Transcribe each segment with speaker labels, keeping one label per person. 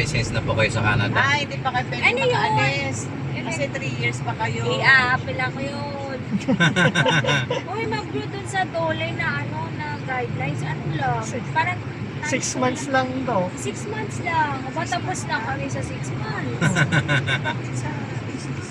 Speaker 1: license na po kayo sa Canada.
Speaker 2: Ay, hindi pa kayo pwede
Speaker 3: Ano yun?
Speaker 2: makaalis. Kasi 3 years pa kayo.
Speaker 3: I-a-apply ako yun. Uy, mag-blue dun sa dole na ano, na guidelines. Ano lang? Parang
Speaker 4: 6 months lang daw.
Speaker 3: 6 months lang. Matapos na kami sa 6 months.
Speaker 2: Bakit sa business?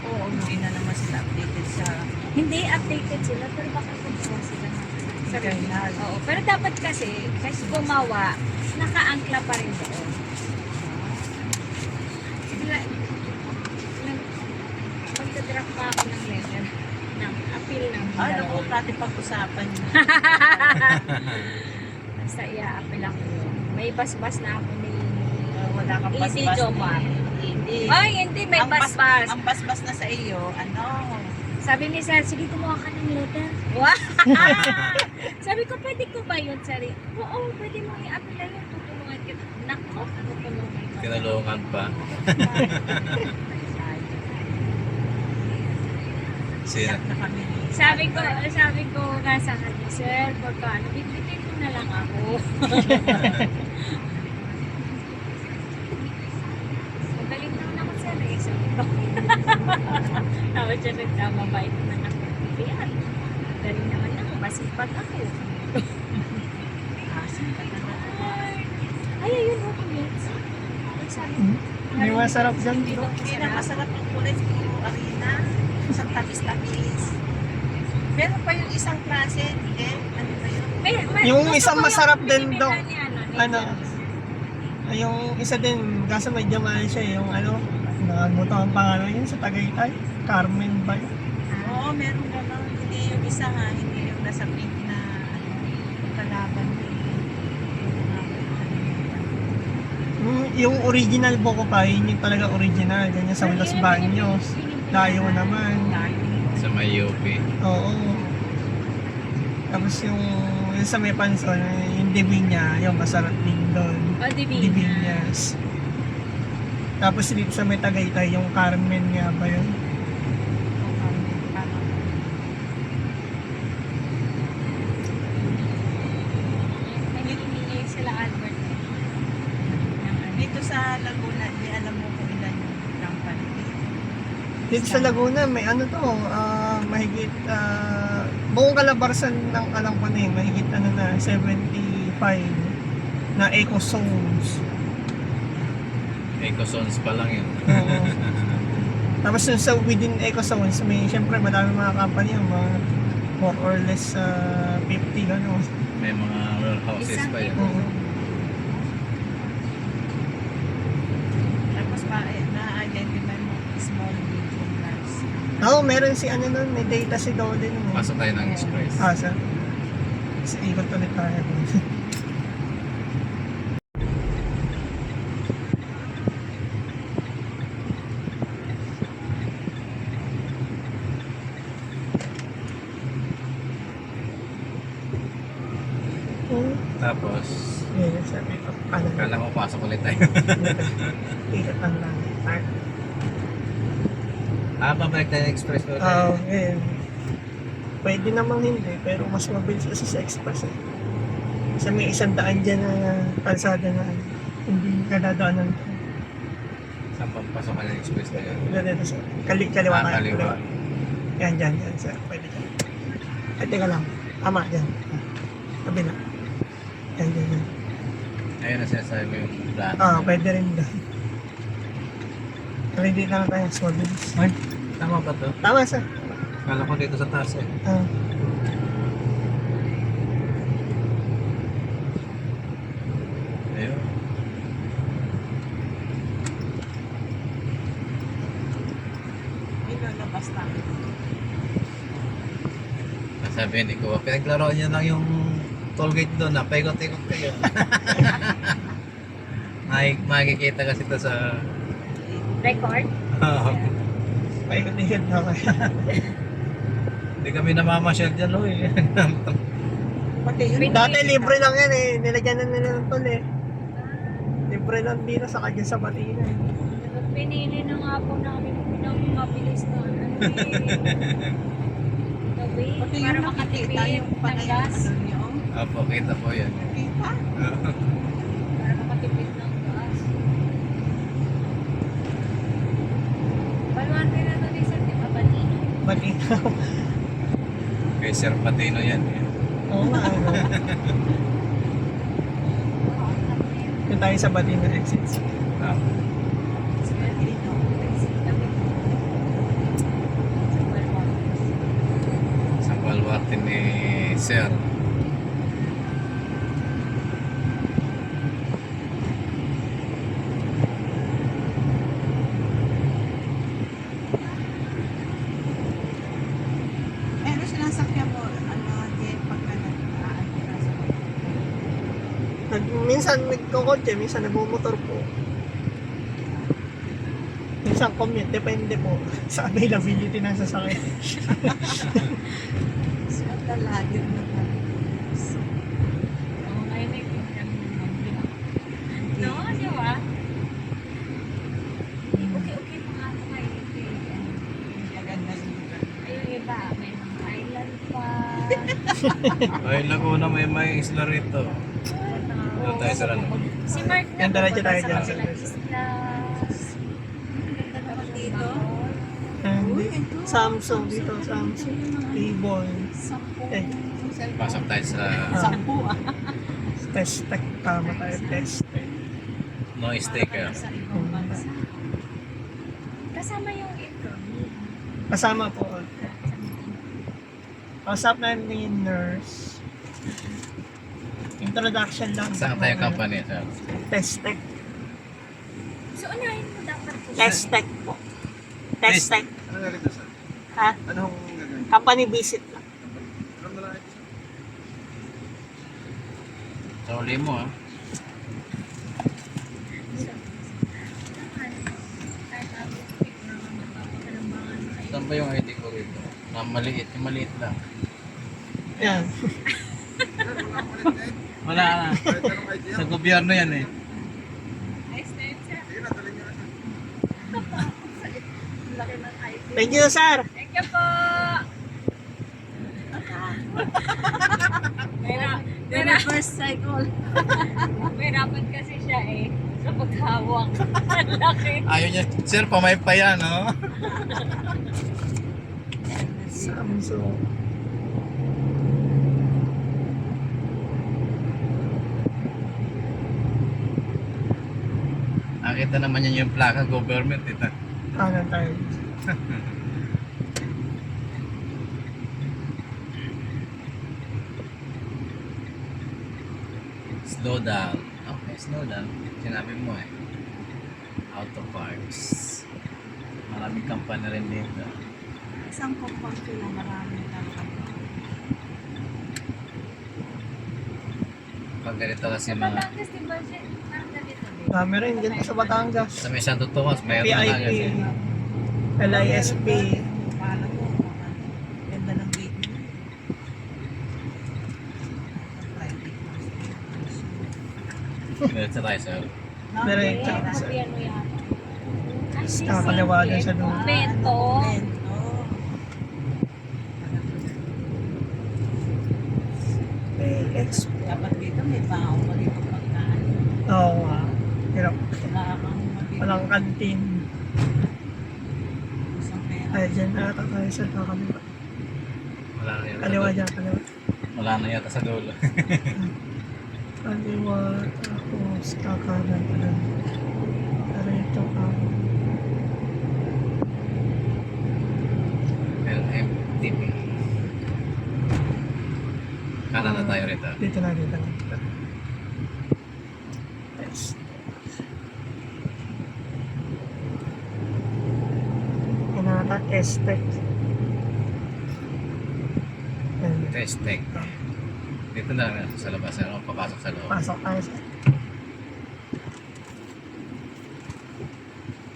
Speaker 2: Oo, hindi na naman sila updated sa
Speaker 3: Hindi updated sila, pero baka kumuha sila ng
Speaker 2: sa kailan.
Speaker 3: Oo, pero dapat kasi gumawa, naka-angkla pa rin doon. Sigla, magdadraft pa ako ng letter, ng appeal ng
Speaker 2: Ay, naku,
Speaker 3: dalawa.
Speaker 2: natin pag-usapan yun.
Speaker 3: Basta i-appeal ako. May basbas na ako ni...
Speaker 2: Wala kang
Speaker 3: Easy
Speaker 2: basbas.
Speaker 3: Jomar.
Speaker 2: Hindi.
Speaker 3: Ay, hindi, may basbas.
Speaker 2: Ang basbas na sa iyo, ano?
Speaker 3: Sabi ni Sir, sige kumuha ka ng letter. Wow! Sabi ko, pwede ko ba yun, Sir? Oo, pwede mo i-apply yun. Tutulungan kita. Nako, tutulungan ko.
Speaker 1: Tinulungan pa. Sino?
Speaker 2: Na kami.
Speaker 3: Sabi ko nga sa kanya, Sir, pagka ano, bibigyan mo na lang ako. Magaling naman ako, Sir, eh. Sabi ko. Tapos siya nagkamabait na ako. Yan. Galing naman ako, masipag ako.
Speaker 2: Asin ka na na.
Speaker 3: Ay, ayun, okay, yes. Sabi ko,
Speaker 4: Hindi masarap dyan.
Speaker 2: Hindi na masarap yung kulay sa puro arena. Isang tapis-tapis. Meron pa yung isang klase, hindi? Ano ba yun?
Speaker 4: Yung
Speaker 3: gusto
Speaker 4: isang
Speaker 3: ko
Speaker 4: masarap
Speaker 3: yung
Speaker 4: din
Speaker 3: binibenta
Speaker 4: daw.
Speaker 3: ni ni
Speaker 4: Ano? Yung isa din, kaso medyo mahal siya yung ano, nakabuto ang pangalan yun sa Tagaytay. Carmen ba yun?
Speaker 2: Oo, meron gano'n. Hindi yung isa nga, hindi yung nasa pink na ano, kalaban mo.
Speaker 4: Yung original Boko pa, yun yung talaga original. Ganyan sa Los Baños. Layo naman.
Speaker 1: Sa may UP.
Speaker 4: Oo. Tapos yung sa may panson, yung Divinia, yung masarap din doon.
Speaker 3: O, Divina.
Speaker 4: Divinias. Tapos dito sa may Tagaytay, yung Carmen nga ba yun?
Speaker 3: Naghihingi sila Albert.
Speaker 2: Dito sa Laguna, di alam mo kung ilan yung company.
Speaker 4: Dito sa Laguna, may ano to, mahigit, buong Calabarzon ng alam ko na eh, mahigit ano na, 75 na eco zones.
Speaker 1: Ecozones pa lang yun.
Speaker 4: Oo. Tapos yung sa within eco zones, may syempre madami mga company, yung mga more or less 50 gano'n.
Speaker 1: May mga warehouses pa yun.
Speaker 4: Oo.
Speaker 2: Tapos na-identify mo small, medium, large.
Speaker 4: Oo, meron si ano nun, may data si Dole nun. eh.
Speaker 1: Pasok tayo ng express.
Speaker 4: Sa ikot ulit tayo.
Speaker 1: Tapos,
Speaker 4: Sabi ko, ano na,
Speaker 1: kala ko pasok ulit tayo.
Speaker 4: ikot lang lang.
Speaker 1: Pabalik tayo ng express ulit.
Speaker 4: Oo, pwede namang hindi, pero mas mabilis kasi sa express eh. Kasi may isang daan dyan na kalsada na hindi ka dadaanan.
Speaker 1: Saan papasok ka ng express na yun?
Speaker 4: Dito sa kaliwa tayo.
Speaker 1: Kaliwa.
Speaker 4: Yan, dyan, sir. Pwede dyan. Ay, teka lang. Tama, dyan. Sabi na. Yan.
Speaker 1: Ayun na sinasabi mo yung plano.
Speaker 4: Pwede rin doon. Pero hindi lang tayo mas mabilis.
Speaker 1: Ay, tama ba to?
Speaker 4: Tama, sir.
Speaker 1: Kala ko dito sa taas eh.
Speaker 4: Ah.
Speaker 1: Ayun.
Speaker 2: Ilalabas namin.
Speaker 1: Sabi ni ko, pinaglaro niya lang yung tollgate doon na paikot-ikot kayo. Makikita kasi ito sa...
Speaker 3: Record?
Speaker 4: Paikot-ikot na kayo.
Speaker 1: Hindi kami namamasyal dyan, Loy.
Speaker 2: Pati yun.
Speaker 4: Dati libre lang yan eh. Nilagyan na nila ng tol eh. Libre lang dito sa kagyan sa Batina.
Speaker 3: Pinili na nga po namin ng mabilis na ano eh. Gabi,
Speaker 2: Pati
Speaker 3: para
Speaker 2: yung makikita
Speaker 3: makatipid
Speaker 2: yung
Speaker 3: ng
Speaker 2: panay
Speaker 3: gas.
Speaker 2: ano nyo.
Speaker 1: Opo, kita po yan.
Speaker 2: Kita?
Speaker 3: Para makatipid ng gas.
Speaker 4: mag-ikaw.
Speaker 1: Kay Sir Patino yan. Eh.
Speaker 4: Oo nga, ano. Doon tayo sa Batino exit.
Speaker 1: Ah, sa baluarte ni Sir.
Speaker 2: Ano sinasakyan mo? Ano, Jen, pagka nag-aano ka sa
Speaker 4: Minsan nagkokotse, minsan nagmumotor po. Minsan commute, depende po sa availability ng sasakyan.
Speaker 2: sa talagang naman.
Speaker 3: Oo, ngayon may program naman, di ba? No, di ba? Okay, mga ako kayo.
Speaker 2: Gaganda dito.
Speaker 3: Ayun iba, may mga island pa.
Speaker 1: Ay, Laguna may isla rito. Doon tayo sa ano.
Speaker 3: Si Mark na
Speaker 4: Yan, diretso tayo
Speaker 3: sa
Speaker 4: dyan.
Speaker 3: kabilang isla. Ganda naman
Speaker 2: Dito?
Speaker 4: And
Speaker 2: Uy, ito.
Speaker 4: Samsung dito, Samsung. Table.
Speaker 2: Sampu.
Speaker 4: Eh.
Speaker 1: Pasok tayo sa
Speaker 2: Sampu ah.
Speaker 4: Test tech. Tama tayo, test tech.
Speaker 1: noise taker.
Speaker 2: Sa ibang bansa.
Speaker 3: Kasama yung intro.
Speaker 4: Kasama po. Kausap namin yung nurse. Introduction lang.
Speaker 1: Saan tayo company, Sir?
Speaker 4: Test tech.
Speaker 3: So, unahin mo dapat po.
Speaker 4: Test tech po. Test tech.
Speaker 5: Ano nga rin sir?
Speaker 4: Ha?
Speaker 5: Anong gagawin?
Speaker 4: Company visit lang.
Speaker 5: Anong nalaman sir?
Speaker 1: Sa uli mo, ah. Saan ba yung ID ko rito? Na maliit, yung maliit lang.
Speaker 4: Yan.
Speaker 1: Wala na.
Speaker 5: Kahit anong idea?
Speaker 1: Sa gobyerno yan eh.
Speaker 5: Sige na, talin nyo na sir.
Speaker 2: Laki ng IT.
Speaker 4: Thank you, sir.
Speaker 3: Thank you po!
Speaker 2: The reverse cycle.
Speaker 3: Mahirapan kasi siya eh. Sa paghawak. Ang laki.
Speaker 1: Ayaw niya, Sir, pamay pa yan, no?
Speaker 4: Samsung.
Speaker 1: Nakita naman yan yung plaka government, ito.
Speaker 4: Kanan tayo.
Speaker 1: Slow down. Okay, slow down. Sinabi mo eh. Auto parts. Maraming kampanya rin dito.
Speaker 2: Isang kumpante lang maraming talaga.
Speaker 1: Pag ganito kasi
Speaker 3: Sa
Speaker 1: mga...
Speaker 3: Batangas, di ba siya? Parang ganito din.
Speaker 4: Dami rin dyan sa Batangas.
Speaker 1: Sa may Santo Tomas, mayroon na
Speaker 4: PIP.
Speaker 1: kasi.
Speaker 4: LISP.
Speaker 2: Paano mo? Ganda ng gate mo. Private
Speaker 1: Diretso tayo, Sir.
Speaker 4: Diretso.
Speaker 3: Eh, sabihan mo yata. Ay, sis,
Speaker 4: Nakakalawa dun sa doon.
Speaker 3: Bento.
Speaker 2: Bento.
Speaker 4: PXP.
Speaker 2: Dapat dito may baon mo dito pagkaan.
Speaker 4: Oo nga. Hirap.
Speaker 2: Wala kang mabili.
Speaker 4: Walang kantin.
Speaker 2: Isang pera.
Speaker 4: Ay, dyan na ata tayo sa kakaliwa.
Speaker 1: Wala na yata.
Speaker 4: Kaliwa
Speaker 1: sa dulo.
Speaker 4: dyan, kaliwa.
Speaker 1: Wala na yata sa dulo.
Speaker 4: Kaliwa, tapos kakanan pa lang. Diretso ka.
Speaker 1: LMTV. Kanan na tayo rito.
Speaker 4: Dito na, dito na. Yes. Yan na ata, Estek. Yan.
Speaker 1: Test tech. Dito na lang sa labas. Ano, papasok sa loob.
Speaker 4: Pasok tayo sa...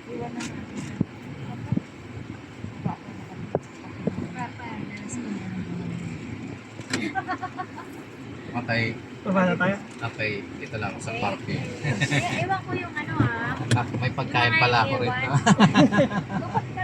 Speaker 3: Iwan na natin. Papa, nalas ko na.
Speaker 1: Okay,
Speaker 4: Baba na tayo.
Speaker 1: okay, dito lang sa parking.
Speaker 3: Ewan ko yung ano ah.
Speaker 1: May pagkain pala ako rito.
Speaker 3: Ewan.